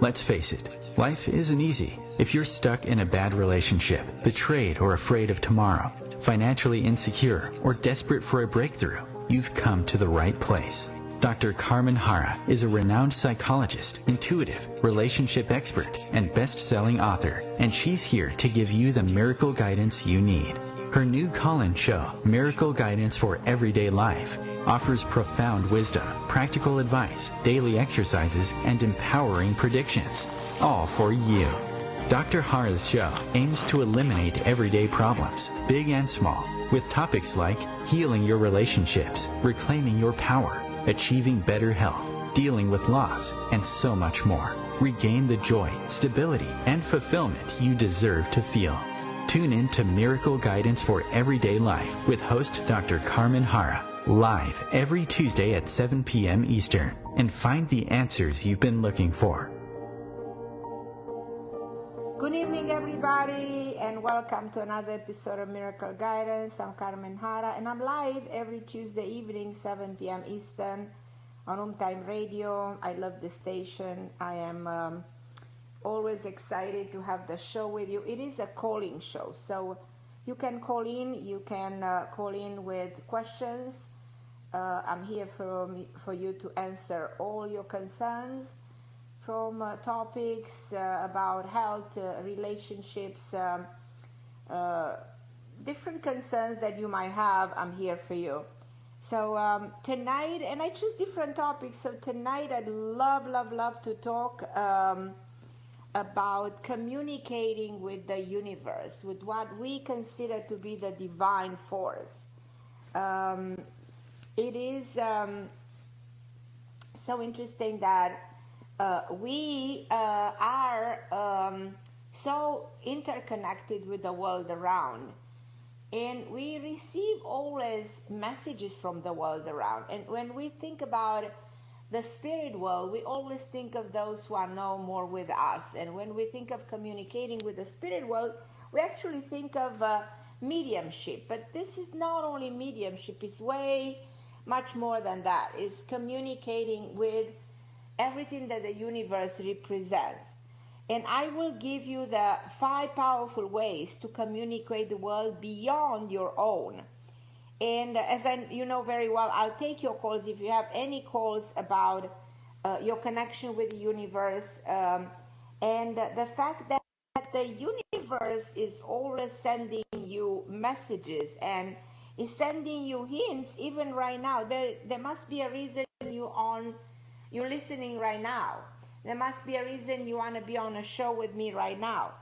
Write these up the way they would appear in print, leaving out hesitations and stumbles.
Let's face it, life isn't easy. If you're stuck in a bad relationship, betrayed or afraid of tomorrow, financially insecure, or desperate for a breakthrough, you've come to the right place. Dr. Carmen Harra is a renowned psychologist, intuitive, relationship expert, and best-selling author, and she's here to give you the miracle guidance you need. Her new call-in show, Miracle Guidance for Everyday Life, offers profound wisdom, practical advice, daily exercises, and empowering predictions, all for you. Dr. Harra's show aims to eliminate everyday problems, big and small, with topics like healing your relationships, reclaiming your power, achieving better health, dealing with loss, and so much more. Regain the joy, stability, and fulfillment you deserve to feel. Tune in to Miracle Guidance for Everyday Life with host Dr. Carmen Harra, live every Tuesday at 7 p.m. Eastern, and find the answers you've been looking for. Good evening, everybody, and welcome to another episode of Miracle Guidance. I'm Carmen Harra, and I'm live every Tuesday evening, 7 p.m. Eastern, on Home Time Radio. I love the station. I am always excited to have the show with you. It is a calling show, so you can call in. You can call in with questions. I'm here for you to answer all your concerns, from topics about health, relationships, different concerns that you might have. I'm here for you. So tonight, and I choose different topics, so tonight I'd love to talk about communicating with the universe, with what we consider to be the divine force. It is so interesting that we are so interconnected with the world around, and we receive always messages from the world around. And when we think about the spirit world, we always think of those who are no more with us. And when we think of communicating with the spirit world, we actually think of mediumship. But this is not only mediumship, it's way much more than that. It's communicating with everything that the universe represents. And I will give you the 5 powerful ways to communicate the world beyond your own. And as you know very well, I'll take your calls if you have any calls about your connection with the universe, and the fact that the universe is always sending you messages and is sending you hints even right now. There must be a reason you're listening right now. There must be a reason you want to be on a show with me right now.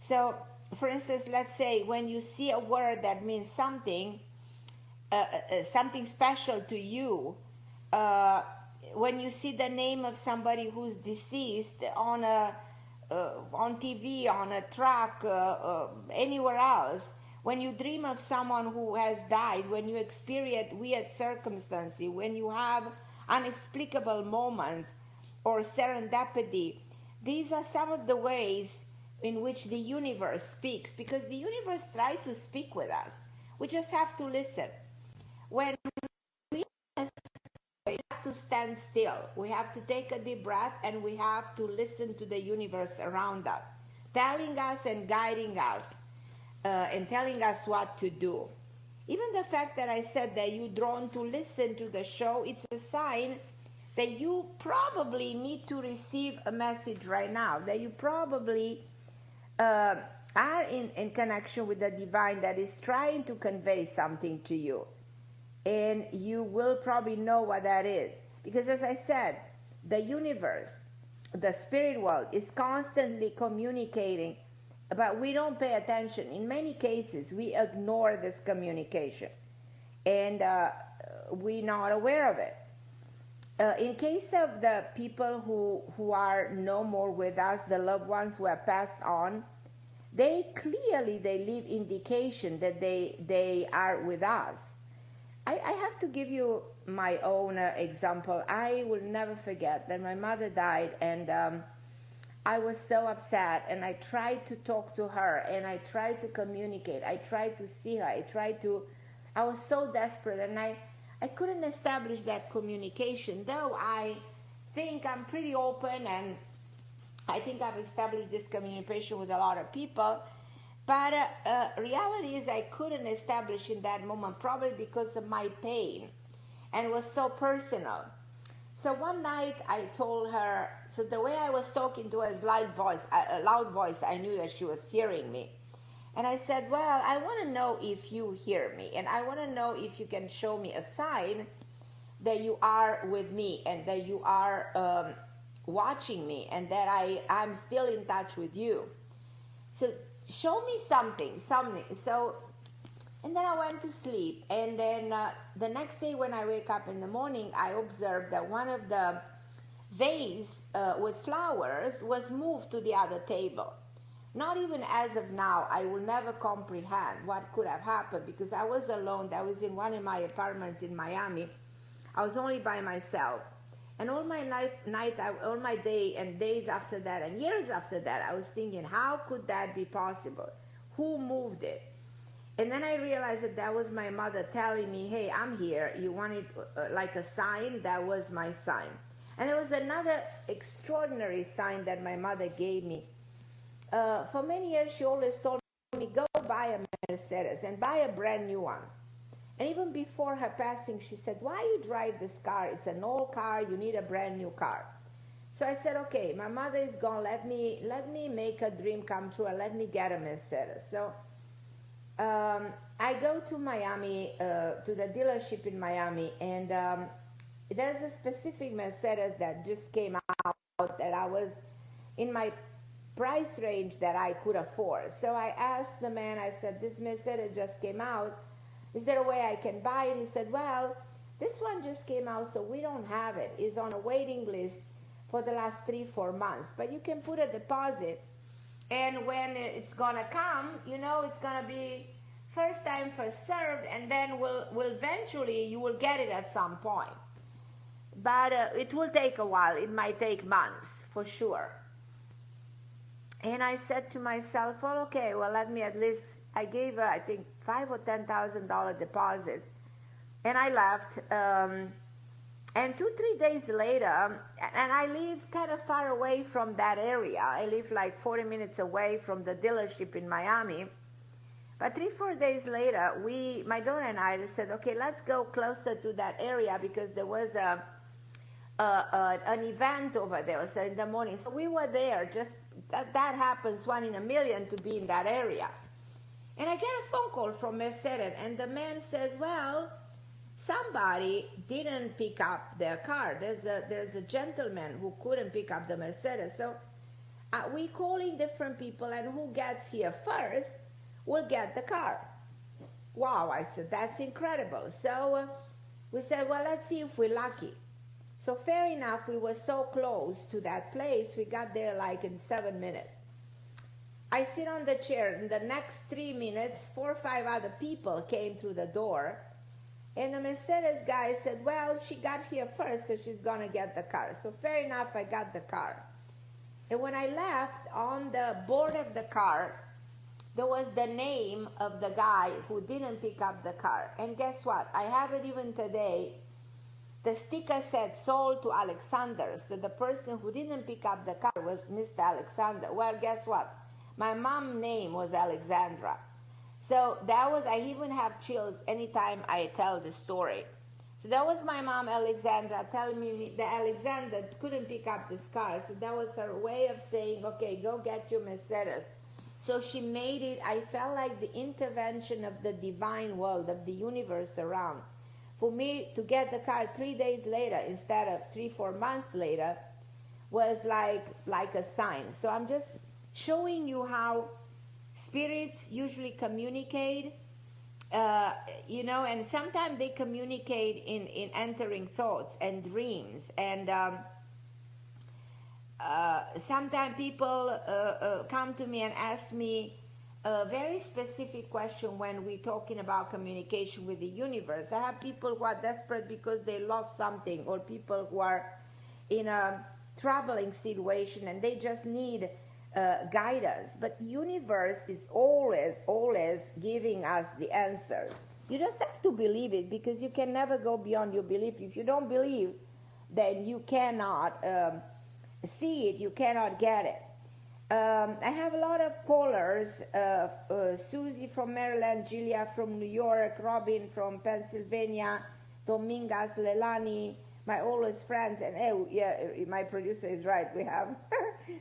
So, for instance, let's say when you see a word that means something, something special to you, when you see the name of somebody who's deceased on TV, on a truck, anywhere else, when you dream of someone who has died, when you experience weird circumstances, when you have inexplicable moments or serendipity, these are some of the ways in which the universe speaks, because the universe tries to speak with us. We just have to listen. When we have to stand still, we have to take a deep breath, and we have to listen to the universe around us, telling us and guiding us, and telling us what to do. Even the fact that I said that you're drawn to listen to the show, it's a sign that you probably need to receive a message right now, that you probably are in connection with the divine that is trying to convey something to you. And you will probably know what that is. Because as I said, the universe, the spirit world, is constantly communicating, but we don't pay attention. In many cases, we ignore this communication, and we're not aware of it. In case of the people who are no more with us, the loved ones who have passed on, they leave indication that they are with us. I have to give you my own example. I will never forget that my mother died, and I was so upset, and I tried to talk to her, and I tried to communicate. I tried to see her. I was so desperate, and I couldn't establish that communication, though I think I'm pretty open and I think I've established this communication with a lot of people, but reality is I couldn't establish in that moment, probably because of my pain, and it was so personal. So one night I told her, so the way I was talking to her is loud voice, I knew that she was hearing me. And I said, well, I want to know if you hear me, and I want to know if you can show me a sign that you are with me and that you are watching me and that I'm still in touch with you. So show me something. So, and then I went to sleep. And then the next day when I wake up in the morning, I observed that one of the vase with flowers was moved to the other table. Not even as of now, I will never comprehend what could have happened because I was alone. I was in one of my apartments in Miami. I was only by myself. And all my all my day and days after that and years after that, I was thinking, how could that be possible? Who moved it? And then I realized that that was my mother telling me, hey, I'm here. You wanted like a sign? That was my sign. And there was another extraordinary sign that my mother gave me. For many years, she always told me, go buy a Mercedes and buy a brand new one. And even before her passing, she said, why you drive this car? It's an old car. You need a brand new car. So I said, okay, my mother is gone. Let me make a dream come true and let me get a Mercedes. So I go to Miami, to the dealership in Miami, and there's a specific Mercedes that just came out that I was in my price range that I could afford. So I asked the man, I said, this Mercedes just came out. Is there a way I can buy it? He said, well, this one just came out, so we don't have it. It's on a waiting list for the last 3-4 months. But you can put a deposit, and when it's going to come, you know it's going to be first time, first served, and then will eventually, you will get it at some point. But it will take a while. It might take months, for sure. And I said to myself, well, okay, well, let me at least, I gave her, I think, $5,000 or $10,000 deposit, and I left. And 2-3 days later, and I live kind of far away from that area. I live like 40 minutes away from the dealership in Miami. But 3-4 days later, my daughter and I said, okay, let's go closer to that area because there was an event over there. So in the morning, so we were there. Just that happens 1 in a million to be in that area. And I get a phone call from Mercedes, and the man says, well, somebody didn't pick up their car. There's a gentleman who couldn't pick up the Mercedes. So we calling different people, and who gets here first will get the car. Wow, I said, that's incredible. So we said, well, let's see if we're lucky. So fair enough, we were so close to that place, we got there like in 7 minutes. I sit on the chair. In the next 3 minutes, 4 or 5 other people came through the door. And the Mercedes guy said, well, she got here first, so she's going to get the car. So fair enough, I got the car. And when I left, on the board of the car, there was the name of the guy who didn't pick up the car. And guess what? I have it even today. The sticker said, sold to Alexander. So the person who didn't pick up the car was Mr. Alexander. Well, guess what? My mom's name was Alexandra. So that was, I even have chills anytime I tell the story. So that was my mom, Alexandra, telling me that Alexander couldn't pick up this car. So that was her way of saying, okay, go get your Mercedes. So she made it. I felt like the intervention of the divine world, of the universe around. For me to get the car 3 days later instead of 3-4 months later was like a sign. So I'm just showing you how spirits usually communicate, and sometimes they communicate in entering thoughts and dreams. And sometimes people come to me and ask me a very specific question when we're talking about communication with the universe. I have people who are desperate because they lost something, or people who are in a troubling situation and they just need guidance. But universe is always giving us the answer. You just have to believe it, because you can never go beyond your belief. If you don't believe, then you cannot see it, you cannot get it. I have a lot of callers, Susie from Maryland, Julia from New York, Robin from Pennsylvania, Domingas, Lelani, my oldest friends, and my producer is right, we have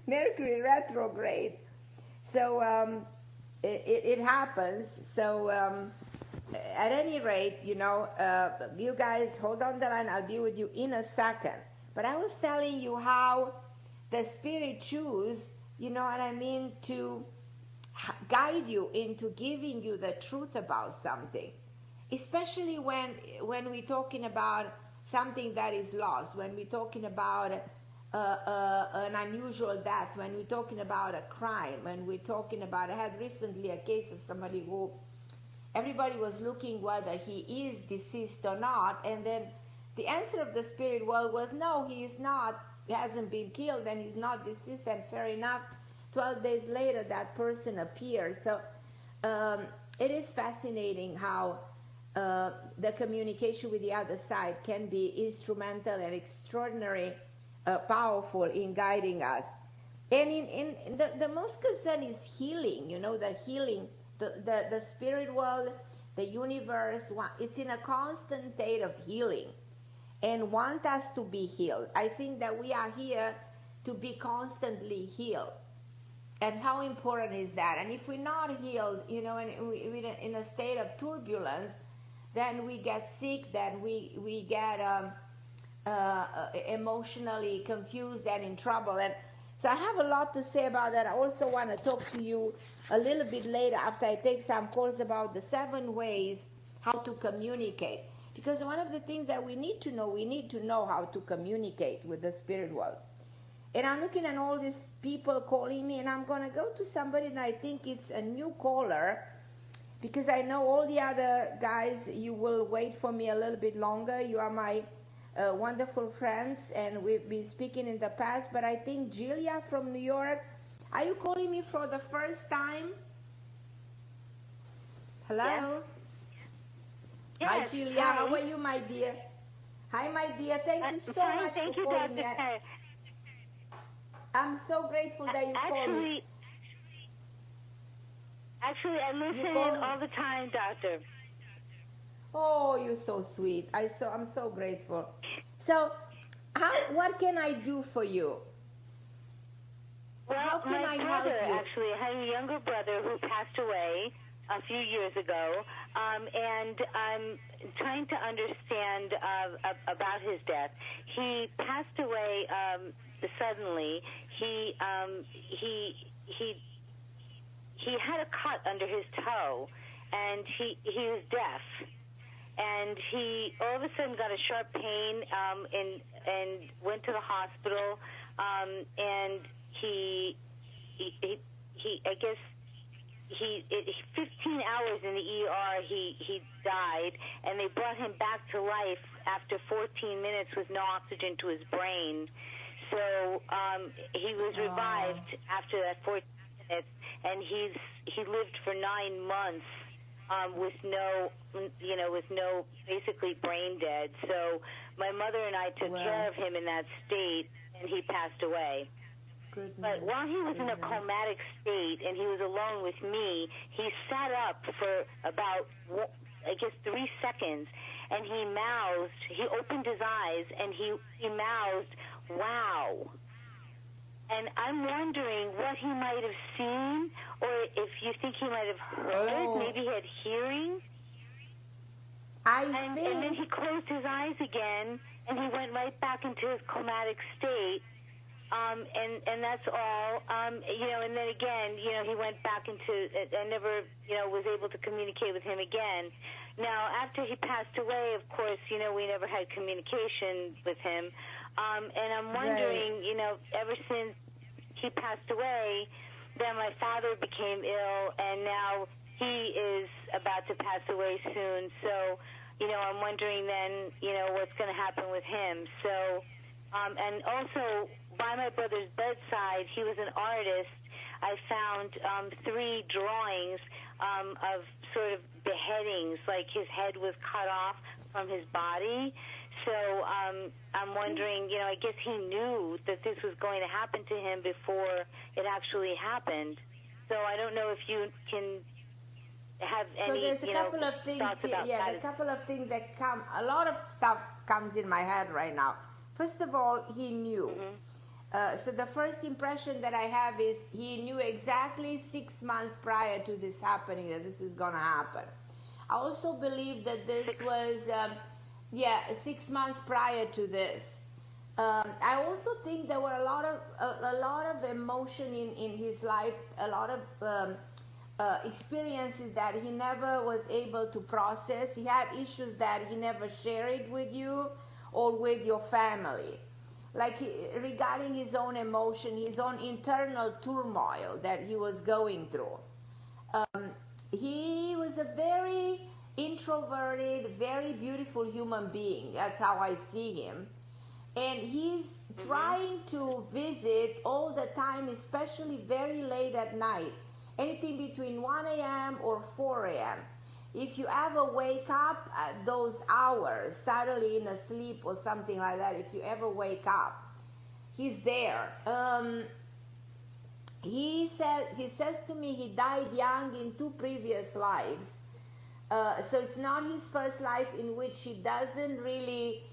Mercury retrograde. So it happens. So at any rate, you guys hold on the line, I'll be with you in a second. But I was telling you how the Spirit choose, you know what I mean, to guide you into giving you the truth about something. Especially when we're talking about something that is lost, when we're talking about an unusual death, when we're talking about a crime, when we're talking about, I had recently a case of somebody who everybody was looking whether he is deceased or not, and then the answer of the spirit world was no, he is not, he hasn't been killed and he's not deceased, and fair enough, 12 days later that person appeared. So it is fascinating how the communication with the other side can be instrumental and extraordinary, powerful in guiding us. And in the most concern is healing, the healing, the spirit world, the universe, it's in a constant state of healing and want us to be healed. I think that we are here to be constantly healed. And how important is that? And if we're not healed, and we're in a state of turbulence, then we get sick, then we get emotionally confused and in trouble. And so I have a lot to say about that. I also want to talk to you a little bit later after I take some calls about the 7 ways how to communicate. Because one of the things that we need to know how to communicate with the spirit world. And I'm looking at all these people calling me, and I'm going to go to somebody, and I think it's a new caller, because I know all the other guys, you will wait for me a little bit longer. You are my wonderful friends, and we've been speaking in the past, but I think Julia from New York, are you calling me for the first time? Hello? Yes. Hi, Julia. Hi. How are you, my dear? Hi, my dear. Thank you so much for calling me. I'm so grateful that you called me. Actually, I listen in all the time, Doctor. Oh, you're so sweet. I'm so grateful. So, what can I do for you? Well, how can I help you? Actually, I had a younger brother who passed away a few years ago, and I'm trying to understand about his death. He passed away suddenly. He had a cut under his toe, and he was deaf, and he all of a sudden got a sharp pain and went to the hospital, and he I guess 15 hours in the ER he died, and they brought him back to life after 14 minutes with no oxygen to his brain. So he was revived after that 14 minutes, and he lived for 9 months with no basically brain dead. So my mother and I took care of him in that state, and he passed away. Goodness. But while he was in a comatic state and he was alone with me, he sat up for about, 3 seconds, and he mouthed, he opened his eyes, and he mouthed, "Wow." And I'm wondering what he might have seen, or if you think he might have heard, maybe he had hearing. And then he closed his eyes again, and he went right back into his comatic state. And that's all, and then again, he went back into, I never, was able to communicate with him again. Now, after he passed away, of course, we never had communication with him. And I'm wondering, ever since he passed away, then my father became ill, and now he is about to pass away soon. So, I'm wondering then, what's going to happen with him. So, and also, by my brother's bedside, he was an artist. I found 3 drawings of sort of beheadings, like his head was cut off from his body. So I'm wondering, I guess he knew that this was going to happen to him before it actually happened. So I don't know if you can have any, so there's a couple of things, thoughts about that. a couple of things that come, a lot of stuff comes in my head right now. First of all, he knew. So the first impression that I have is he knew exactly 6 months prior to this happening that this is going to happen. I also believe that this was, 6 months prior to this. I also think there were a lot of emotion in his life, a lot of experiences that he never was able to process. He had issues that he never shared with you or with your family. Like regarding his own emotion, his own internal turmoil that he was going through. He was a very introverted, very beautiful human being. That's how I see him. And he's trying to visit all the time, especially very late at night, anything between 1 a.m. or 4 a.m. If you ever wake up at those hours, suddenly in a sleep or something like that, if you ever wake up, he's there. He says to me he died young in 2 previous lives. So it's not his first life in which he doesn't really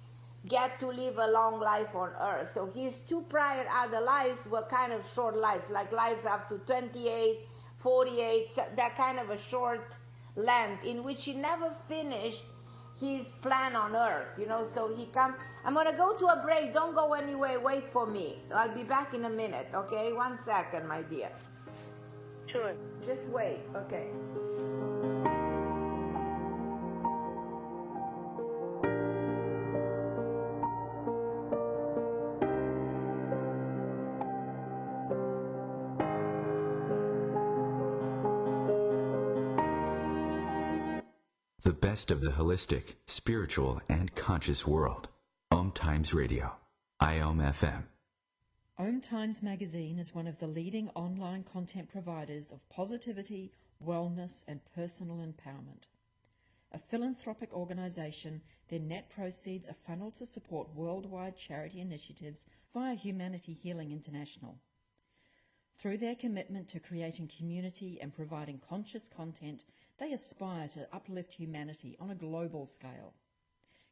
get to live a long life on earth. So his 2 prior other lives were kind of short lives, like lives up to 28, 48, that kind of a short length in which he never finished his plan on earth, so he come. I'm going to go to a break. Don't go anywhere. Wait for me. I'll be back in a minute, okay? 1 second, my dear. Sure. Just wait, okay? The best of the holistic, spiritual, and conscious world. Om Times Radio. IOM FM. Om Times Magazine is one of the leading online content providers of positivity, wellness, and personal empowerment. A philanthropic organization, their net proceeds are funneled to support worldwide charity initiatives via Humanity Healing International. Through their commitment to creating community and providing conscious content, they aspire to uplift humanity on a global scale.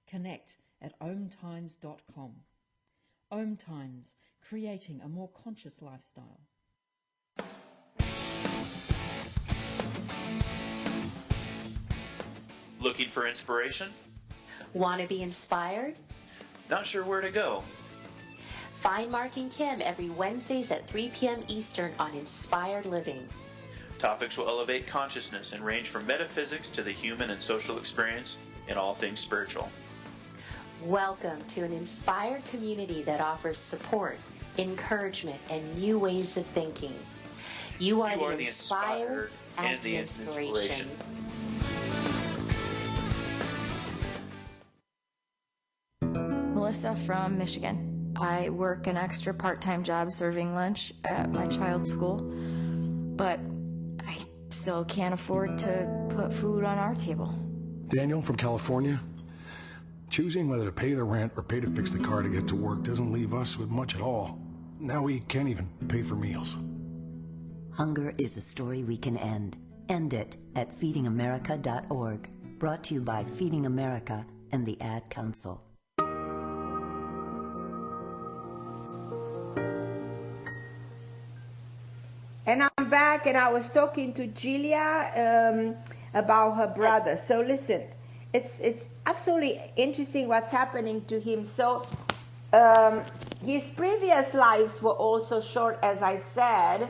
Connect at omtimes.com. Om Times, creating a more conscious lifestyle. Looking for inspiration? Want to be inspired? Not sure where to go? Find Mark and Kim every Wednesdays at 3 p.m. Eastern on Inspired Living. Topics will elevate consciousness and range from metaphysics to the human and social experience in all things spiritual. Welcome to an inspired community that offers support, encouragement, and new ways of thinking. You are the inspired and the inspiration. Melissa from Michigan. I work an extra part-time job serving lunch at my child's school, but I still can't afford to put food on our table. Daniel from California. Choosing whether to pay the rent or pay to fix the car to get to work doesn't leave us with much at all. Now we can't even pay for meals. Hunger is a story we can end. End it at feedingamerica.org. Brought to you by Feeding America and the Ad Council. And I'm back, and I was talking to Julia about her brother. So listen, it's absolutely interesting what's happening to him. So his previous lives were also short, as I said,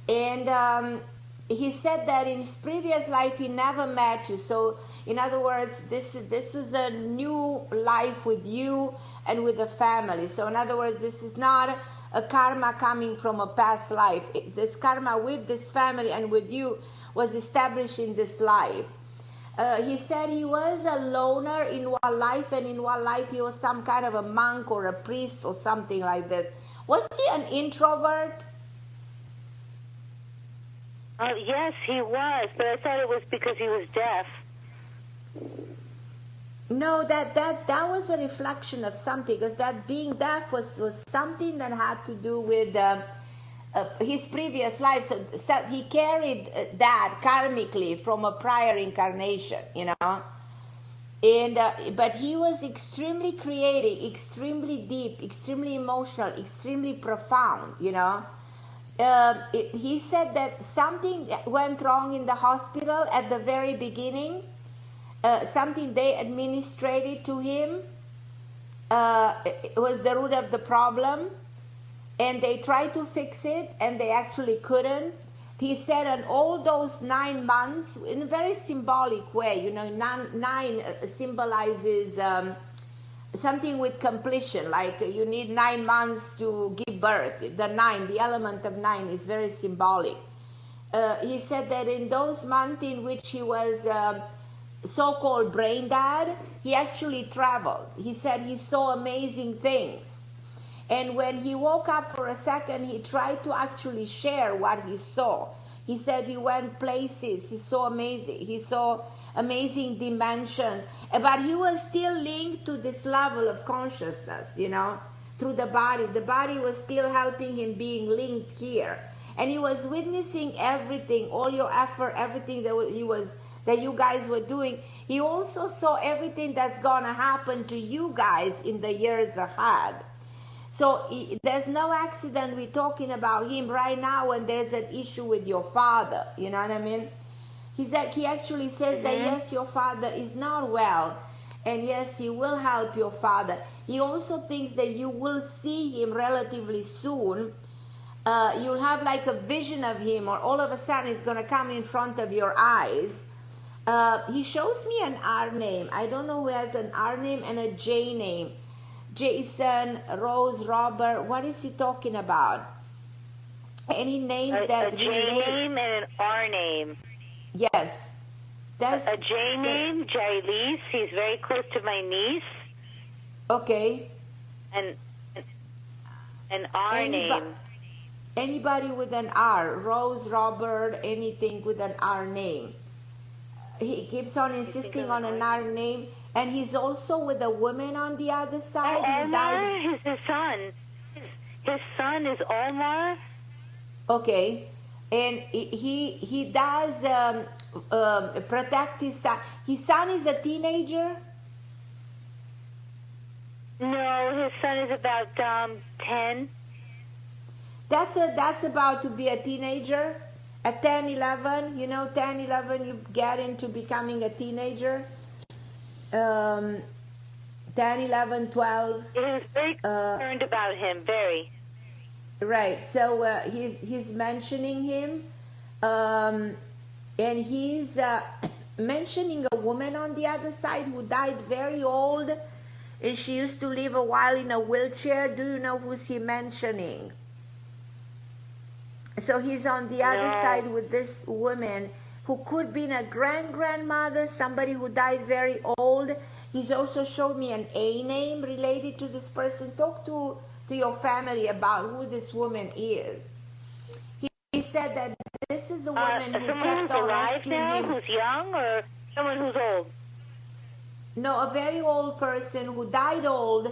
and he said that in his previous life he never met you. So in other words, this was a new life with you and with the family. So in other words, this is not a karma coming from a past life. This karma with this family and with you was established in this life. He said he was a loner in one life, and in one life he was some kind of a monk or a priest or something like this. Was he an introvert? Yes, he was, but I thought it was because he was deaf. No, that was a reflection of something, because that being deaf was something that had to do with his previous life. So he carried that karmically from a prior incarnation, you know. And but he was extremely creative, extremely deep, extremely emotional, extremely profound, you know. He said that something went wrong in the hospital at the very beginning. Something they administrated to him was the root of the problem, and they tried to fix it, and they actually couldn't. He said, in all those 9 months, in a very symbolic way, you know, nine symbolizes something with completion, like you need 9 months to give birth. The element of 9 is very symbolic. He said that in those months in which he was so-called brain dead, he actually traveled. He said he saw amazing things. And when he woke up for a second, he tried to actually share what he saw. He said he went places, he saw amazing dimensions, but he was still linked to this level of consciousness, you know, through the body. The body was still helping him being linked here. And he was witnessing everything, all your effort, everything that you guys were doing. He also saw everything that's gonna happen to you guys in the years ahead. So there's no accident we're talking about him right now when there's an issue with your father. You know what I mean? He actually says that yes, your father is not well, and yes, he will help your father. He also thinks that you will see him relatively soon. You'll have like a vision of him, or all of a sudden it's going to come in front of your eyes. He shows me an R name. I don't know who has an R name and a J name. Jason, Rose, Robert. What is he talking about? Any names that a J name and an R name. Yes. That's a J name, Jailise. He's very close to my niece. Okay. And an R name. Anybody with an R. Rose, Robert, anything with an R name. He keeps on insisting on an R name. And he's also with a woman on the other side. Omar is his son. His son is Omar. Okay. And he does protect his son. His son is a teenager? No, his son is about 10. That's about to be a teenager. At 10, 11, you know, 10, 11, you get into becoming a teenager. 10, 11, 12. He was very concerned about him, very. Right. So he's mentioning him, and he's mentioning a woman on the other side who died very old, and she used to live a while in a wheelchair. Do you know who's he mentioning? So he's on the other side with this woman who could be a grandmother, somebody who died very old. He's also showed me an A name related to this person. Talk to your family about who this woman is. He said that this is the woman who kept on rescuing him. Who's young, or someone who's old? No, a very old person who died old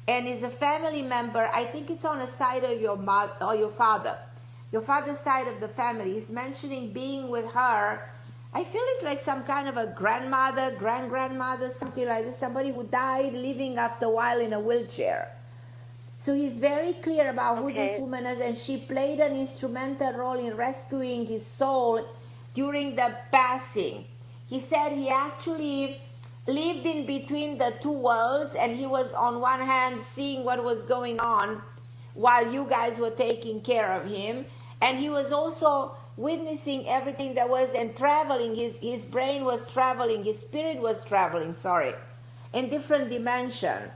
and is a family member. I think it's on the side of your mother or your father. Your father's side of the family. He's mentioning being with her. I feel it's like some kind of a grandmother, grandmother, something like this. Somebody who died living after a while in a wheelchair. So he's very clear about who this woman is, and she played an instrumental role in rescuing his soul during the passing. He said he actually lived in between the two worlds, and he was on one hand seeing what was going on while you guys were taking care of him, and he was also witnessing everything that was and traveling. His brain was traveling, his spirit was traveling, in different dimension.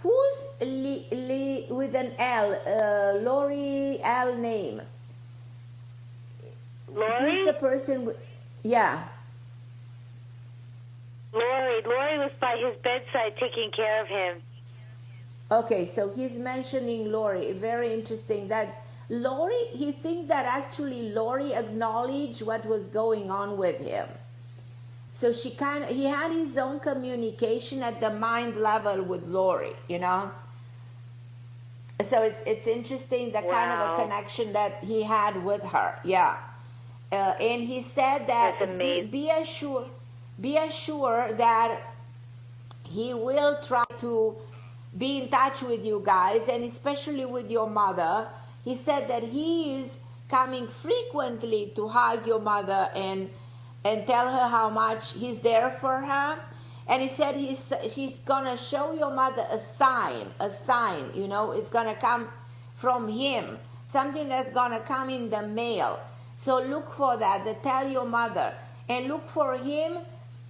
Who's with an L? Lori L name. Lori? Who's the person? Yeah. Lori was by his bedside taking care of him. Okay, so he's mentioning Lori. Very interesting that Lori, he thinks that actually Lori acknowledged what was going on with him. So he had his own communication at the mind level with Lori, you know. So it's interesting the kind of a connection that he had with her, yeah. And he said that be assured that he will try to be in touch with you guys, and especially with your mother. He said that he is coming frequently to hug your mother and tell her how much he's there for her. And he said he's gonna show your mother a sign, you know, it's gonna come from him, something that's gonna come in the mail. So look for that, tell your mother, and look for him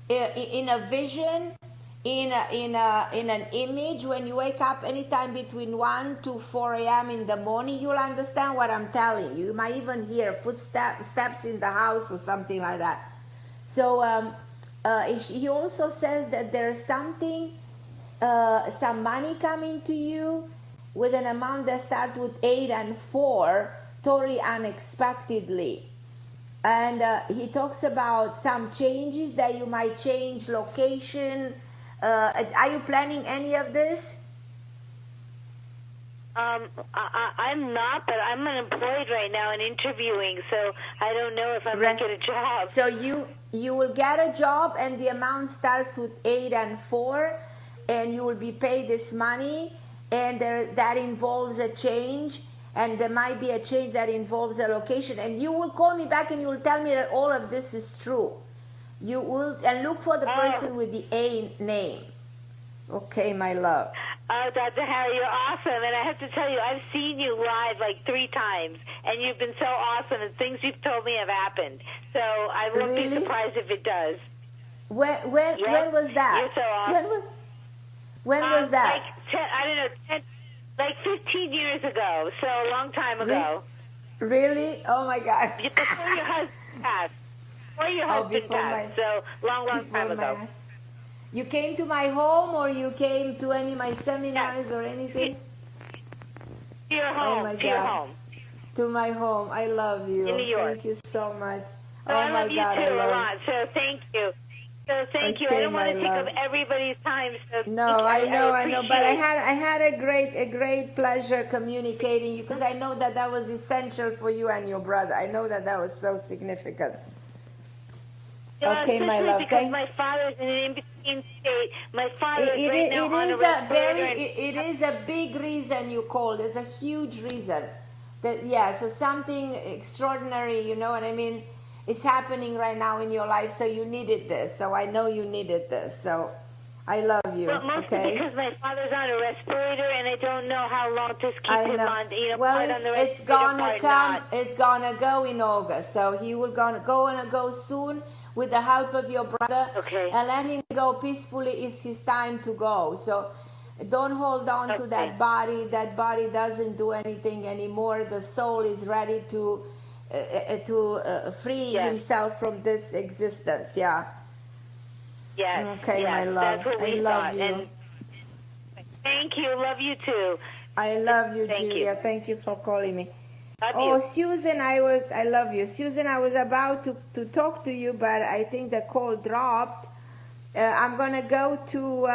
in a vision, in an image when you wake up anytime between 1 to 4 a.m. in the morning. You'll understand what I'm telling you. You might even hear footsteps in the house or something like that. So he also says that there's something, some money coming to you with an amount that starts with 8 and 4, totally unexpectedly. And he talks about some changes that you might change location. Are you planning any of this? I'm not, but I'm unemployed right now and interviewing, so I don't know if I might get a job. So you will get a job, and the amount starts with 8 and 4, and you will be paid this money, and that involves a change, and there might be a change that involves a location, and you will call me back and you will tell me that all of this is true. You will, and look for the person with the A name. Okay, my love. Oh, Dr. Harra, you're awesome. And I have to tell you, I've seen you live like 3 times, and you've been so awesome, and things you've told me have happened. So I won't be surprised if it does. When was that? You're so awesome. When was that? Like 15 years ago, so a long time ago. Really? Oh, my God. Before your husband passed. Before your husband passed, so long time ago. You came to my home, or you came to any of my seminars or anything? To your home. Oh my to your God. home. To my home. I love you. In New York. Thank you so much. So I love you too a lot. So thank you. So thank you. I don't want to take up everybody's time. So no, I know. But I had a great pleasure communicating, because I know that was essential for you and your brother. I know that was so significant. Yeah, okay, my love. Because my father's in an in-between state. My father is right now on a respirator. It is a big reason you called. There's a huge reason. So something extraordinary, you know what I mean, is happening right now in your life, so you needed this. So I know you needed this. So I love you. Well, mostly because my father's on a respirator, and I don't know how long to keep him on. Part on the respirator, it's gonna come. Not. It's gonna go in August. So he will go soon, with the help of your brother. Okay. And let him go peacefully. It's his time to go. So don't hold on to that body. That body doesn't do anything anymore. The soul is ready to free himself from this existence. Yeah. Yes. Okay, my love. That's what we love you. And thank you. Love you too. I love you, Thank Julia. you. Thank you for calling me. Love you. Susan, I love you. Susan, I was about to talk to you, but I think the call dropped. I'm going to go to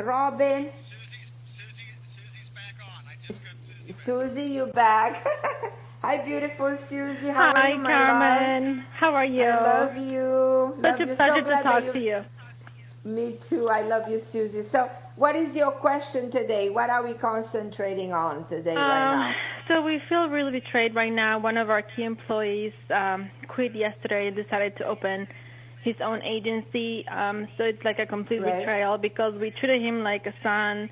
Robin. Susie's back on. I just got Susie back. Susie, you back. Hi, beautiful Susie. How are you, my Carmen. love? How are you? I love you. Such a pleasure to talk to you. Me too. I love you, Susie. So what is your question today? What are we concentrating on today right now? So we feel really betrayed right now. One of our key employees quit yesterday and decided to open his own agency. So it's like a complete betrayal, because we treated him like a son.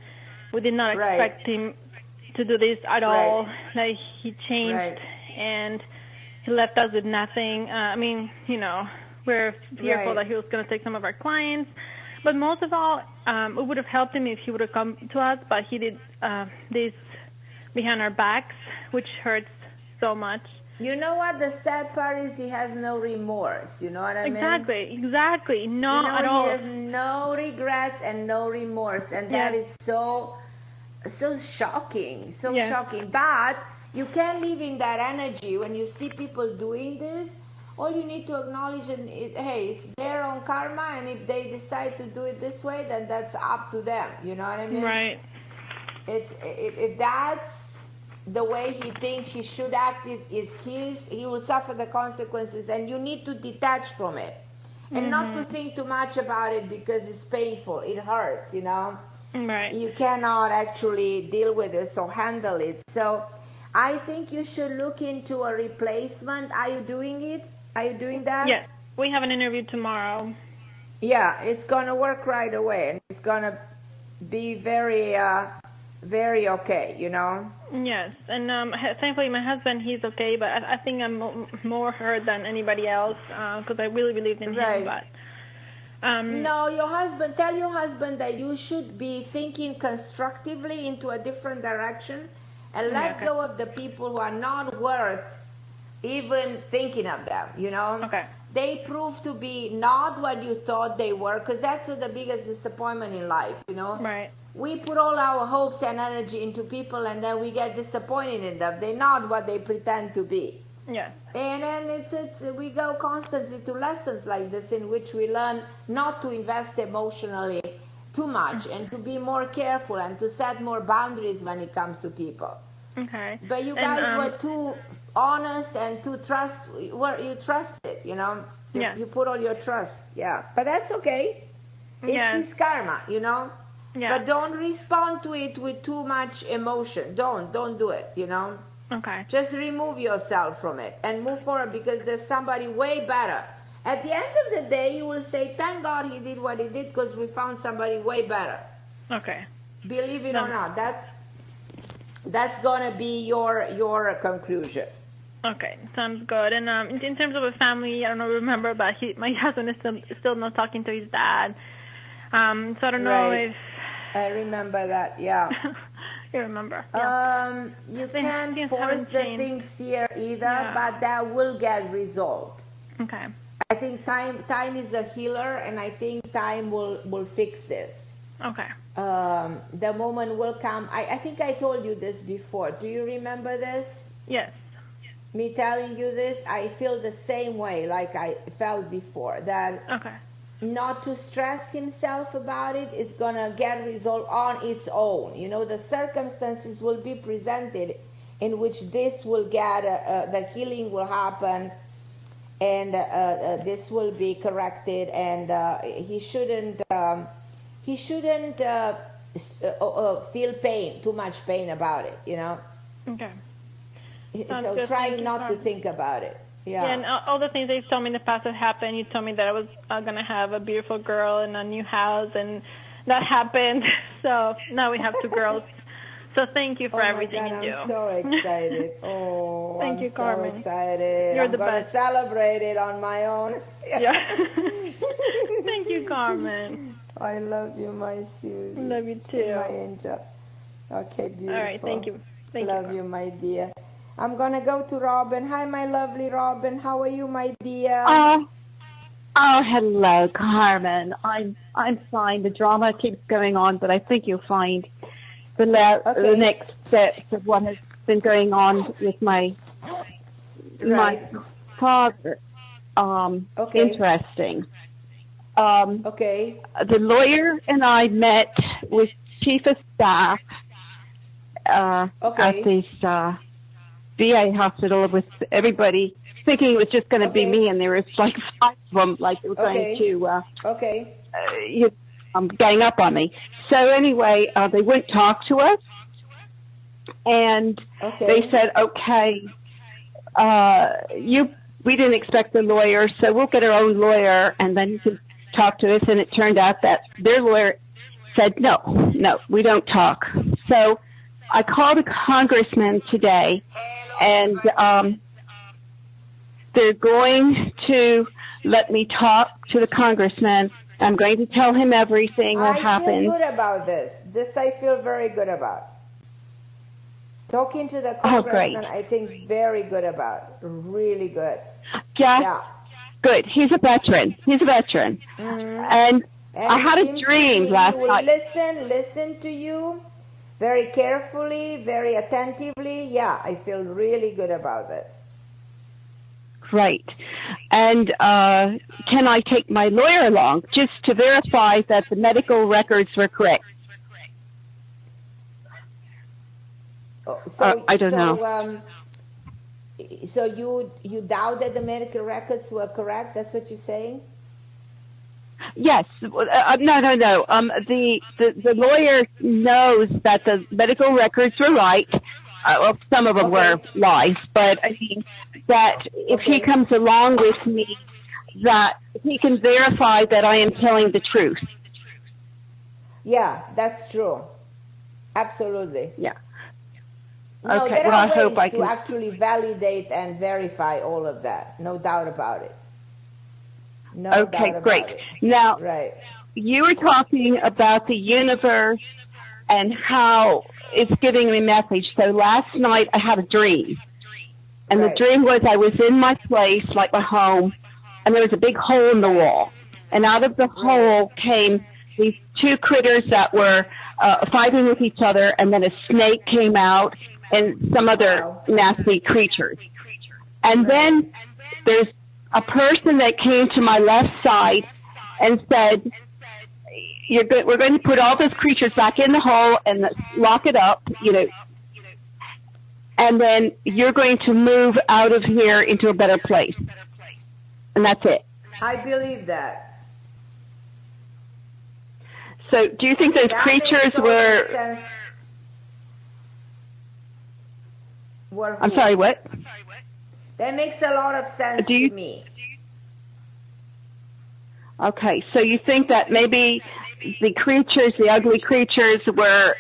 We did not expect him to do this at all. Like, he changed and he left us with nothing. We're fearful that he was going to take some of our clients. But most of all, it would have helped him if he would have come to us, but he did this behind our backs, which hurts so much. You know what? The sad part is he has no remorse. You know what I mean? Exactly. No, at all. He has no regrets and no remorse, and that is so shocking, shocking. But you can't live in that energy when you see people doing this. all you need to acknowledge, and hey, it's their own karma, and if they decide to do it this way, then that's up to them. You know what I mean? Right. It's if that's the way he thinks he should act, he will suffer the consequences, and you need to detach from it, and not to think too much about it because it's painful. It hurts, you know. Right. You cannot actually deal with it, so handle it. So I think you should look into a replacement. Are you doing it? Are you doing that? Yes. We have an interview tomorrow. Yeah, it's going to work right away, and it's going to be very, very okay, you know? Yes. And thankfully my husband, he's okay, but I think I'm more hurt than anybody else because I really believed in him. But no, tell your husband that you should be thinking constructively into a different direction and let go of the people who are not worth even thinking of them, you know? Okay. They prove to be not what you thought they were, because that's the biggest disappointment in life, you know? Right. We put all our hopes and energy into people, and then we get disappointed in them. They're not what they pretend to be. Yeah. And then we go constantly to lessons like this in which we learn not to invest emotionally too much and to be more careful and to set more boundaries when it comes to people. Okay. But you guys were too honest and too you trusted, you know? You put all your trust. Yeah. But that's okay. It's his karma, you know? Yeah. But don't respond to it with too much emotion. Don't do it, you know? Okay. Just remove yourself from it and move forward, because there's somebody way better. At the end of the day, you will say, thank God he did what he did because we found somebody way better. Okay. Believe it or not, that's going to be your conclusion. Okay, sounds good. And in terms of a family, I don't know, remember, but my husband is still not talking to his dad. So I don't know if... I remember that, yeah. You remember. Yeah. You can't force the things here either, but that will get resolved. Okay. I think time is a healer, and I think time will fix this. Okay. The moment will come. I think I told you this before. Do you remember this? Yes. Me telling you this, I feel the same way like I felt before. That not to stress himself about it, it's going to get resolved on its own. You know, the circumstances will be presented in which this will get, the healing will happen, and this will be corrected, and he shouldn't feel too much pain about it, you know? Okay. So try not to think about it. Yeah, and all the things that you've told me in the past have happened. You told me that I was going to have a beautiful girl in a new house, and that happened. So now we have two girls. So thank you for everything you do. I'm so excited. Oh, thank you, Carmen. So excited. You're I'm the going best. To celebrate it on my own. Yeah. Thank you, Carmen. I love you, my Susie. Love you too. My angel. Okay, beautiful. All right, thank you. Love you, my dear. I'm going to go to Robin. Hi, my lovely Robin. How are you, my dear? Oh, hello, Carmen. I'm fine. The drama keeps going on, but I think you'll find the next steps of what has been going on with my father interesting. The lawyer and I met with Chief of Staff at this VA hospital with everybody thinking it was just going to be me, and there was like 5 of them, like they were going to gang up on me. So anyway, they wouldn't talk to us, and they said, we didn't expect the lawyer, so we'll get our own lawyer, and then you can talk to us. And it turned out that their lawyer said, no, we don't talk. So I called a congressman today, and they're going to let me talk to the congressman. I'm going to tell him everything that happened. I feel good about this. This I feel very good about. Talking to the congressman, I think very good about. Really good. Yeah. Good. He's a veteran. Mm-hmm. And I had a dream last night. Listen to you very carefully, very attentively. Yeah, I feel really good about this. Great. And can I take my lawyer along just to verify that the medical records were correct? I don't know. So you doubt that the medical records were correct? That's what you're saying? Yes. No. The lawyer knows that the medical records were right. Well, some of them were lies, but I mean that if he comes along with me, that he can verify that I am telling the truth. Yeah, that's true. Absolutely. Yeah. No, okay. there Well, are I hope ways I to can actually validate and verify all of that. No doubt about it. No doubt about great. it. Now, right. You were talking about the universe and how it's giving me a message. So last night I had a dream. And the dream was I was in my place, like my home, and there was a big hole in the wall. And out of the hole came these two critters that were fighting with each other, and then a snake came out and some other nasty creatures. And then there's a person that came to my left side and said, we're going to put all those creatures back in the hole and lock it up, and then you're going to move out of here into a better place. And that's it. I believe that. So do you think those creatures were... I'm sorry, what? That makes a lot of sense to me. Okay, so you think that maybe the creatures, the ugly creatures, were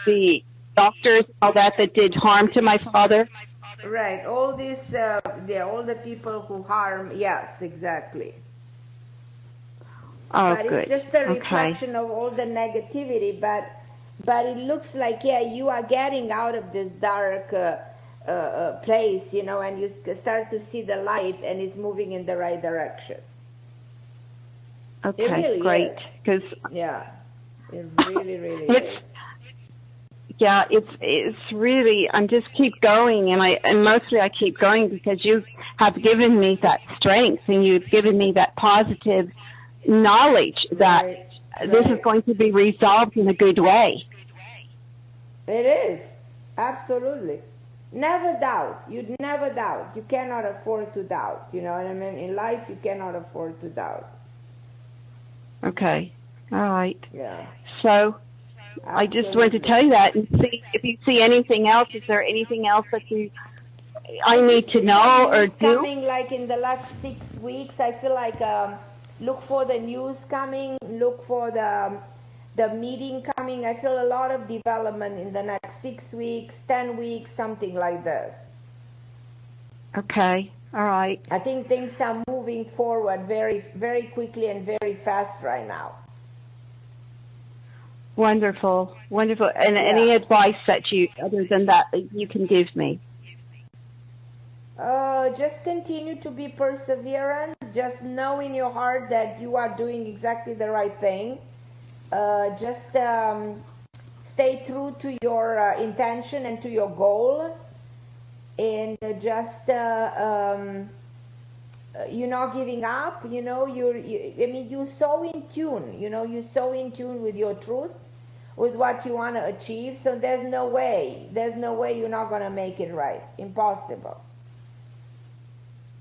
the doctors, all that did harm to my father? Right. All these, all the people who harm. Yes, exactly. Oh, but good. It's just a reflection of all the negativity. But it looks like, you are getting out of this dark place, and you start to see the light, and it's moving in the right direction. Okay, it really great. Is. Yeah, it really, really is. Yeah, it's really. I'm just keep going, and mostly I keep going because you have given me that strength, and you've given me that positive knowledge that this is going to be resolved in a good way. It is, absolutely. Never doubt. You'd never doubt. You cannot afford to doubt. You know what I mean? In life, you cannot afford to doubt. Okay. All right. Yeah. So I just wanted to tell you that and see if you see anything else. Is there anything else that I need to know or do? Coming like in the last 6 weeks, I feel like look for the news coming, look for the meeting coming. I feel a lot of development in the next 6 weeks, 10 weeks, something like this. Okay. All right. I think things are moving forward very, very quickly and very fast right now. Wonderful, wonderful. And any advice that other than that you can give me? Just continue to be perseverant. Just know in your heart that you are doing exactly the right thing. Just stay true to your intention and to your goal. And just you're not giving up. You're so in tune. You're so in tune with your truth, with what you want to achieve. So there's no way you're not going to make it right. Impossible.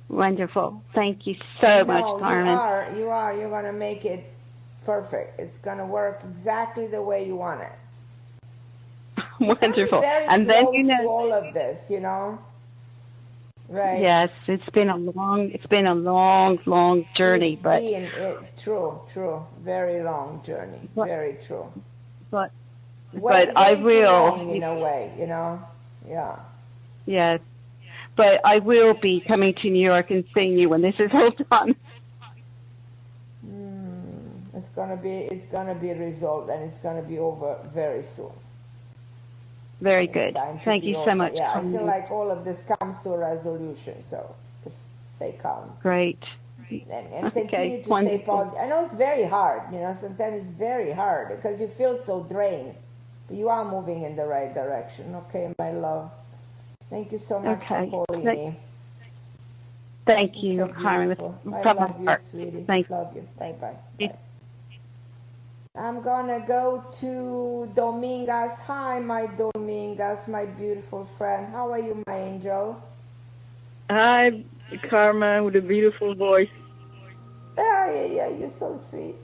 Wonderful. Thank you so much, Carmen. You are. You're going to make it perfect. It's going to work exactly the way you want it. Wonderful. Very and close then to all of this, Right. Yes, it's been a long journey, but true, very long journey, very true. But I will, in a way, yeah. Yes, but I will be coming to New York and seeing you when this is all done. It's gonna be resolved, and it's gonna be over very soon. Very good. Thank you so much. Yeah, I feel like all of this comes to a resolution, so stay calm. Great. And continue to stay positive. I know it's very hard, sometimes it's very hard because you feel so drained. But you are moving in the right direction. Okay, my love. Thank you so much for calling me. Thank you, So Carmen. I love you, sweetie. Thank love you. Bye-bye. Bye. I'm gonna go to Domingas. Hi, my Domingas, my beautiful friend. How are you, my angel? Hi, Carmen, with a beautiful voice. Yeah, you're so sweet.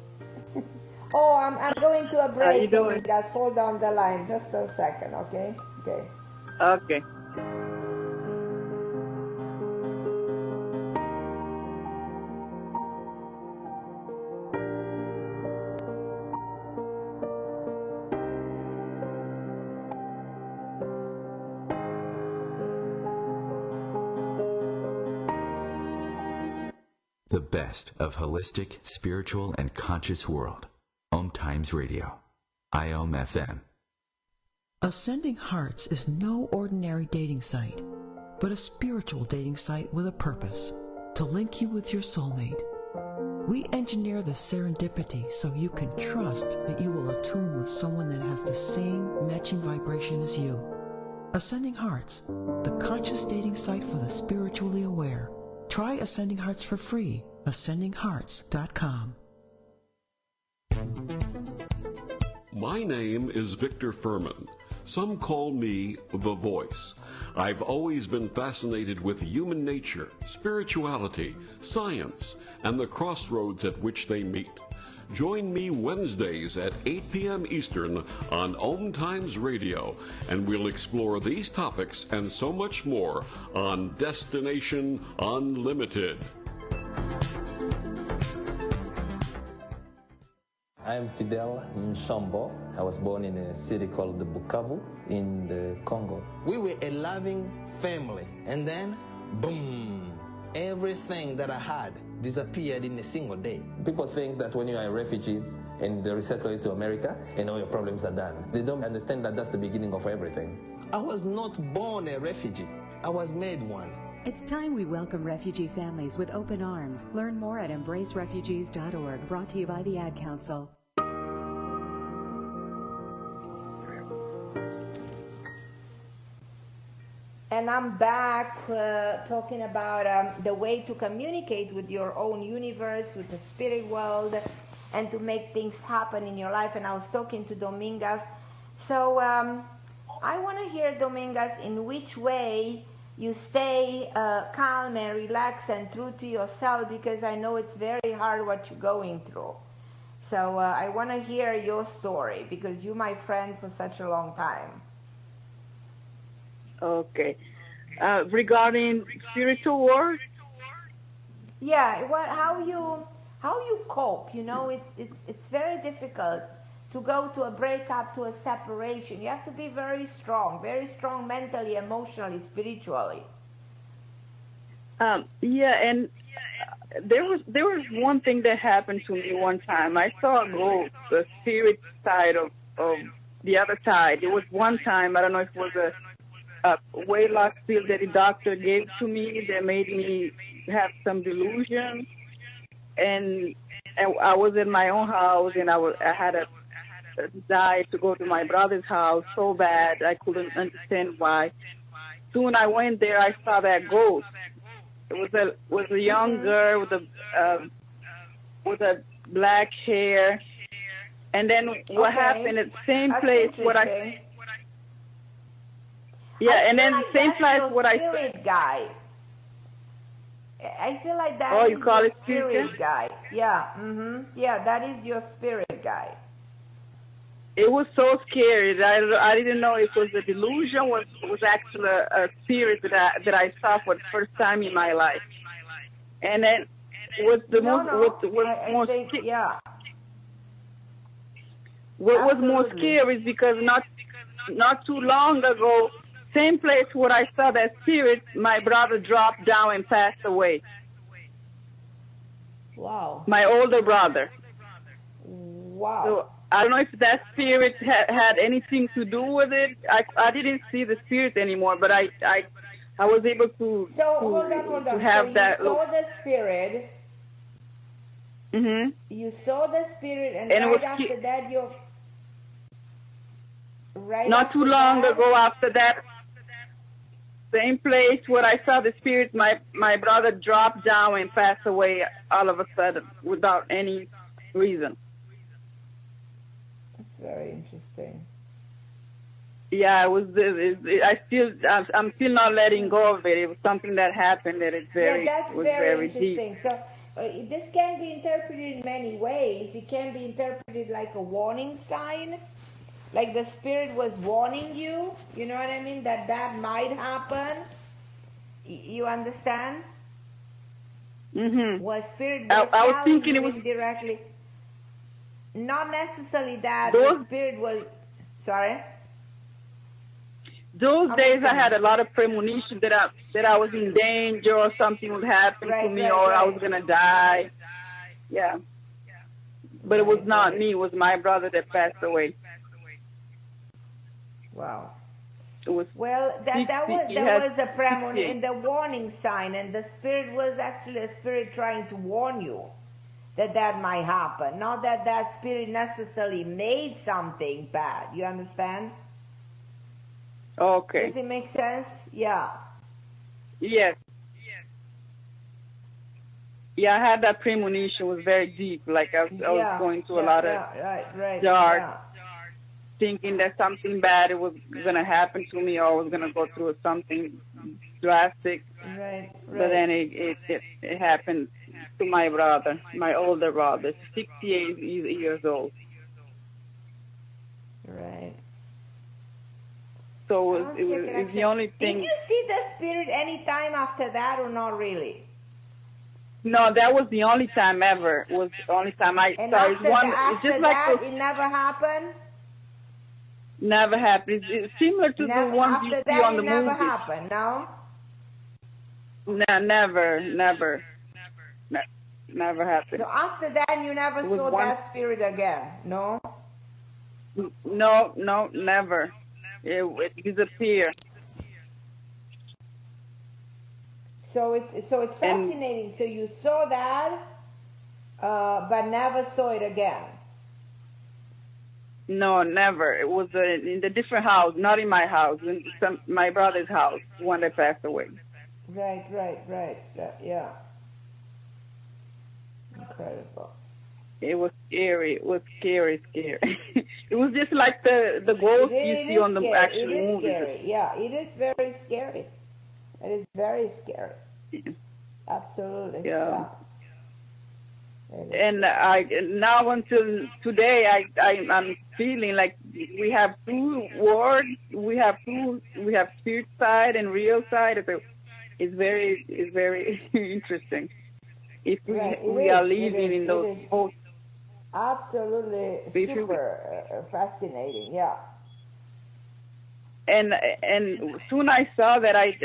Oh, I'm going to a break. How you doing? Domingas, hold on the line just a second, okay? Okay. Okay. The best of holistic, spiritual, and conscious world. Om Times Radio. IOM FM. Ascending Hearts is no ordinary dating site, but a spiritual dating site with a purpose, to link you with your soulmate. We engineer the serendipity so you can trust that you will attune with someone that has the same matching vibration as you. Ascending Hearts, the conscious dating site for the spiritually aware. Try Ascending Hearts for free. AscendingHearts.com. My name is Victor Furman. Some call me the Voice. I've always been fascinated with human nature, spirituality, science, and the crossroads at which they meet. Join me Wednesdays at 8 p.m. Eastern on Om Times Radio, and we'll explore these topics and so much more on Destination Unlimited. I'm Fidel Nshambo. I was born in a city called Bukavu in the Congo. We were a loving family, and then, boom, everything that I had disappeared in a single day. People think that when you are a refugee and they resettle you to America and all your problems are done. They don't understand that that's the beginning of everything. I was not born a refugee. I was made one. It's time we welcome refugee families with open arms. Learn more at embracerefugees.org, brought to you by the Ad Council. And I'm back talking about the way to communicate with your own universe, with the spirit world, and to make things happen in your life. And I was talking to Domingas. So I want to hear, Domingas, in which way you stay calm and relaxed and true to yourself, because I know it's very hard what you're going through. So I want to hear your story, because you're my friend for such a long time. Okay. Regarding spiritual work? Yeah, how you cope, you know, it's very difficult to go to a breakup, to a separation. You have to be very strong mentally, emotionally, spiritually. Yeah, and there was one thing that happened to me one time. I saw a ghost, the spirit side of the other side. It was one time, I don't know if it was a weight loss pill that the doctor gave to me that made me have some delusions. And I was in my own house, and I had a desire to go to my brother's house so bad I couldn't understand why. Soon I went there, I saw that ghost. It was a young girl with a black hair. And then what happened at the same place what I and then like same place what I spirit guy. I feel like that Oh, is you call your it spirit guy. Yeah, yeah, that is your spirit guy. It was so scary. I didn't know it was a delusion. Was actually a spirit that I saw for the first time in my life. And then what was more scary is because not too long ago, same place where I saw that spirit, my brother dropped down and passed away. Wow. My older brother. Wow. So I don't know if that spirit had anything to do with it. I didn't see the spirit anymore, but I was able to hold on. To have so that. You saw the spirit. Mm-hmm. You saw the spirit, and right after that, not too long ago after that. same place where I saw the spirit, my brother dropped down and passed away all of a sudden without any reason. That's very interesting. Yeah, I'm still not letting go of it. It was something that happened that is very, that's was very interesting. Deep. So this can be interpreted in many ways. It can be interpreted like a warning sign, like the spirit was warning you. You know what I mean? That might happen. You understand? Mm-hmm. Was spirit I was thinking it was indirectly. Not necessarily that the spirit was. Sorry. Those days I had a lot of premonition that I was in danger or something would happen to me or I was gonna die. Yeah. But it was not me, it was my brother that passed away. Wow. It was that was a premonition, the warning sign, and the spirit was actually a spirit trying to warn you that might happen. Not that spirit necessarily made something bad. You understand? Okay. Does it make sense? Yeah. Yes. Yeah, I had that premonition. It was very deep. Like I was going through a lot of dark, thinking that something bad was going to happen to me or I was going to go through something drastic. Right. But then it happened to my brother, my older brother, 68 years old. Right. So it was the only thing. Did you see the spirit any time after that or not really? No, that was the only time ever. It was the only time I saw it. It's just like it never happened? Never happened. It's similar to the ones you see on the movies. Never happened, no? No, never happened. So after that you never saw that spirit again, no? No, never. It disappeared. So it's fascinating. So you saw that, but never saw it again. No, never. It was in a different house, not in my house, in my brother's house, one that passed away. Right. Yeah. Incredible. It was scary. It was scary. It was just like the ghost you see on the actual movies. It is scary. Yeah, it is very scary. It is very scary. Yeah. Absolutely. Yeah. And now until today, I'm feeling like we have two worlds. We have spirit side and real side. It's very interesting. If we are living in those both. Absolutely super fascinating. Yeah. And soon I saw that I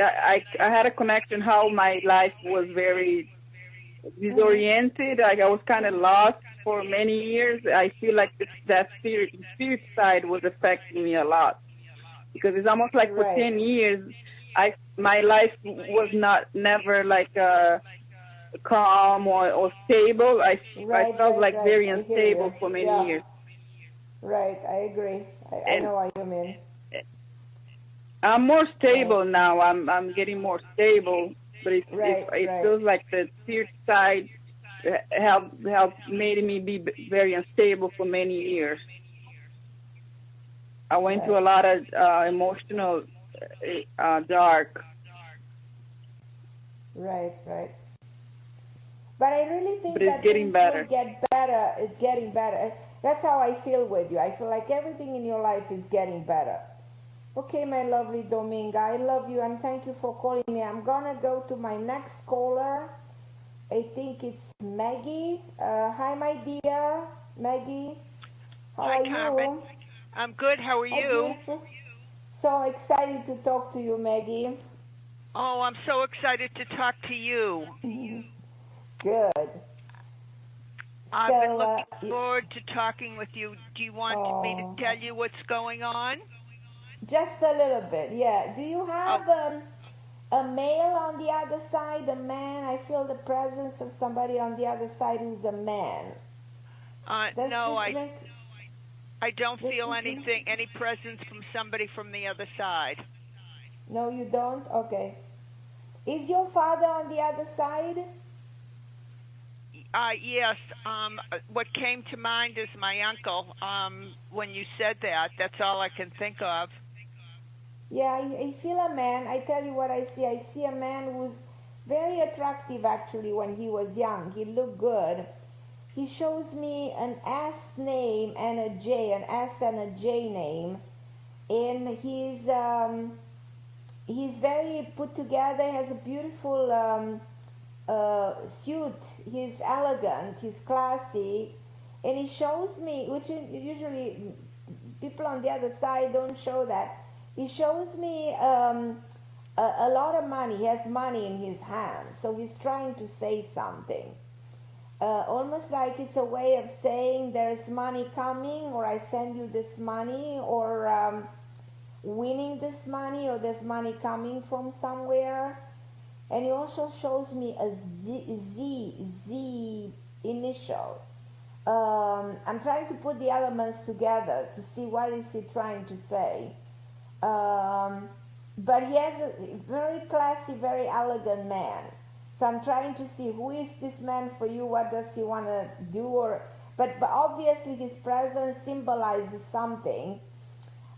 had a connection how my life was very disoriented. Like I was kind of lost for many years. I feel like that spirit side was affecting me a lot because it's almost like for 10 years, my life was never like calm or stable. I felt like very unstable for many years. Right, I agree. I know what you mean. I'm more stable now. I'm getting more stable, but it feels like the spirit side helped made me be very unstable for many years. I went through a lot of emotional dark. Right. But I really think that things will get better. It's getting better. That's how I feel with you. I feel like everything in your life is getting better. Okay, my lovely Dominga, I love you and thank you for calling me. I'm gonna go to my next caller. I think it's Maggie. Hi, my dear. Maggie. How are Carmen. you? I'm good. How are you? So excited to talk to you, Maggie. Oh, I'm so excited to talk to you. Good. I've been looking forward to talking with you. Do you want me to tell you what's going on? Just a little bit, yeah. Do you have a male on the other side, a man? I feel the presence of somebody on the other side who's a man. No, I don't feel any presence from somebody from the other side. No, you don't? Okay. Is your father on the other side? Yes. What came to mind is my uncle. When you said that, that's all I can think of. Yeah, I feel a man. I tell you what I see. I see a man who's very attractive actually when he was young. He looked good. He shows me an S name and a J, an S and a J name. And he's very put together, has a beautiful suit. He's elegant, he's classy. And he shows me, which usually people on the other side don't show that. He shows me a lot of money. He has money in his hand, so he's trying to say something. Almost like it's a way of saying there's money coming, or I send you this money, or winning this money, or there's money coming from somewhere. And he also shows me a Z initial. I'm trying to put the elements together to see what is he trying to say. But he has a very classy, very elegant man. So I'm trying to see who is this man for you, what does he want to do, but obviously his presence symbolizes something.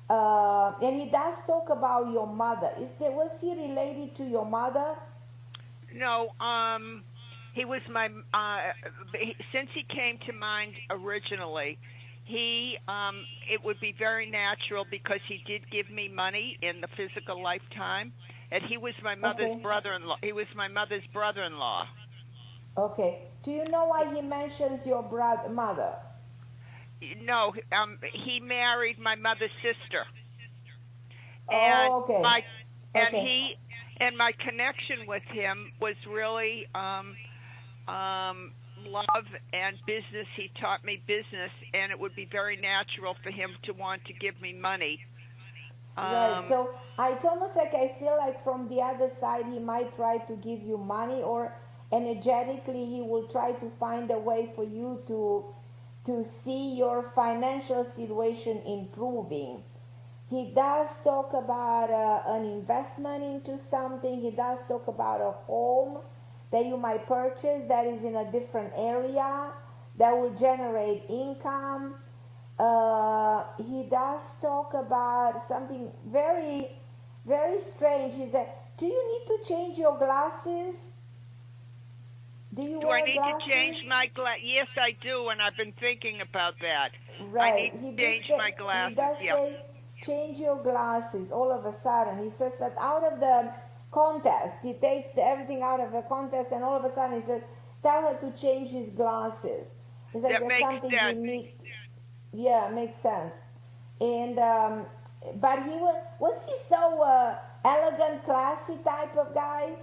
And he does talk about your mother. Was he related to your mother? No, he was my, since he came to mind originally, it would be very natural because he did give me money in the physical lifetime, and he was my mother's brother-in-law. He was my mother's brother-in-law. Okay. Do you know why he mentions your mother? No, he married my mother's sister. And okay. And my connection with him was really love and business. He taught me business, and it would be very natural for him to want to give me money. Right. So it's almost like I feel like from the other side he might try to give you money, or energetically he will try to find a way for you to see your financial situation improving. He does talk about an investment into something. He does talk about a home that you might purchase that is in a different area that will generate income. He does talk about something very, very strange. He said, do you need to change your glasses? Do I need to change my glasses? Yes, I do, and I've been thinking about that. Right. I need to change my glasses. He does say, change your glasses all of a sudden. He says that out of the contest, he takes everything out of the contest, and all of a sudden he says, tell her to change his glasses. It's like there's something unique. Yeah, makes sense. And but was he so elegant, classy type of guy?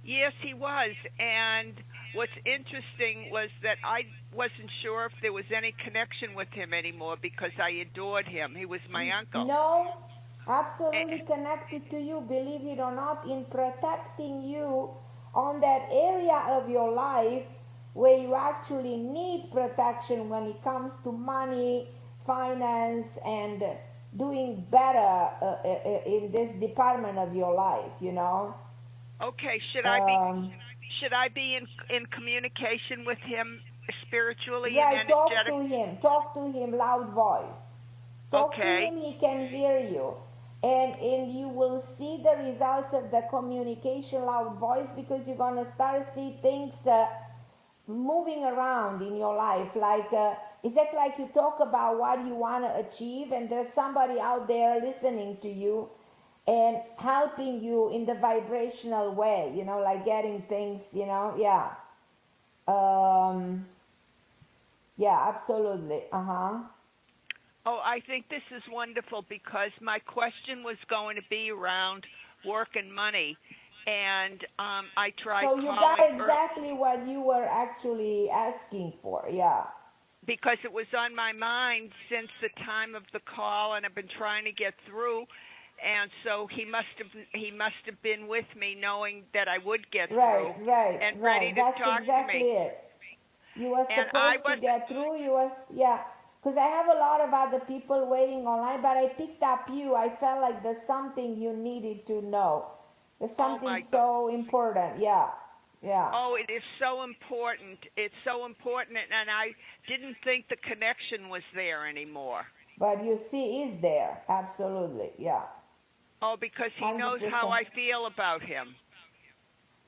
Yes, he was. And what's interesting was that I wasn't sure if there was any connection with him anymore because I adored him. He was my uncle. No, absolutely connected to you, believe it or not, in protecting you on that area of your life where you actually need protection when it comes to money, finance, and doing better in this department of your life, you know. Okay, should I be in communication with him spiritually and energetically? Talk to him loud voice. Talk to him, he can hear you. And you will see the results of the communication loud voice, because you're going to start see things moving around in your life. Like, is that like you talk about what you want to achieve, and there's somebody out there listening to you and helping you in the vibrational way, you know, like getting things, you know, yeah. Yeah, absolutely. Oh, I think this is wonderful because my question was going to be around work and money, and I tried calling. So you got exactly what you were actually asking for, yeah. Because it was on my mind since the time of the call, and I've been trying to get through. And so he must have been with me, knowing that I would get through, and ready to talk to me. That's exactly it. You were supposed to get through. because I have a lot of other people waiting online, but I picked up you. I felt like there's something you needed to know. There's something so important. Yeah. Yeah. Oh, it is so important. It's so important, and I didn't think the connection was there anymore. But you see, he's there. Absolutely. Yeah. Oh, because he 100%. knows how I feel about him.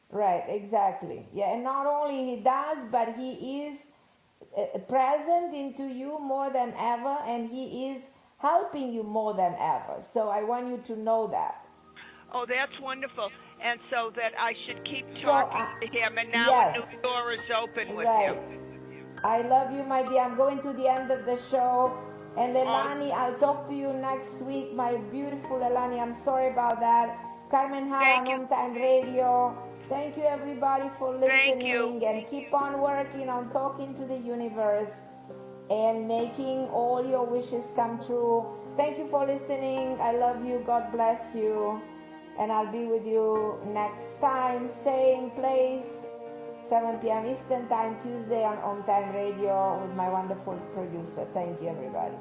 Right, exactly. Yeah, and not only he does, but he is present into you more than ever, and he is helping you more than ever. So I want you to know that. Oh, that's wonderful. And so that I should keep talking to him, and now a new door is open with him. I love you, my dear. I'm going to the end of the show. And Leilani, I'll talk to you next week, my beautiful Leilani. I'm sorry about that. Carmen Harra on Home Time Radio. Thank you, everybody, for listening. And keep on working on talking to the universe and making all your wishes come true. Thank you for listening. I love you. God bless you. And I'll be with you next time, same place, 7 p.m. Eastern Time, Tuesday on Home Time Radio with my wonderful producer. Thank you, everybody.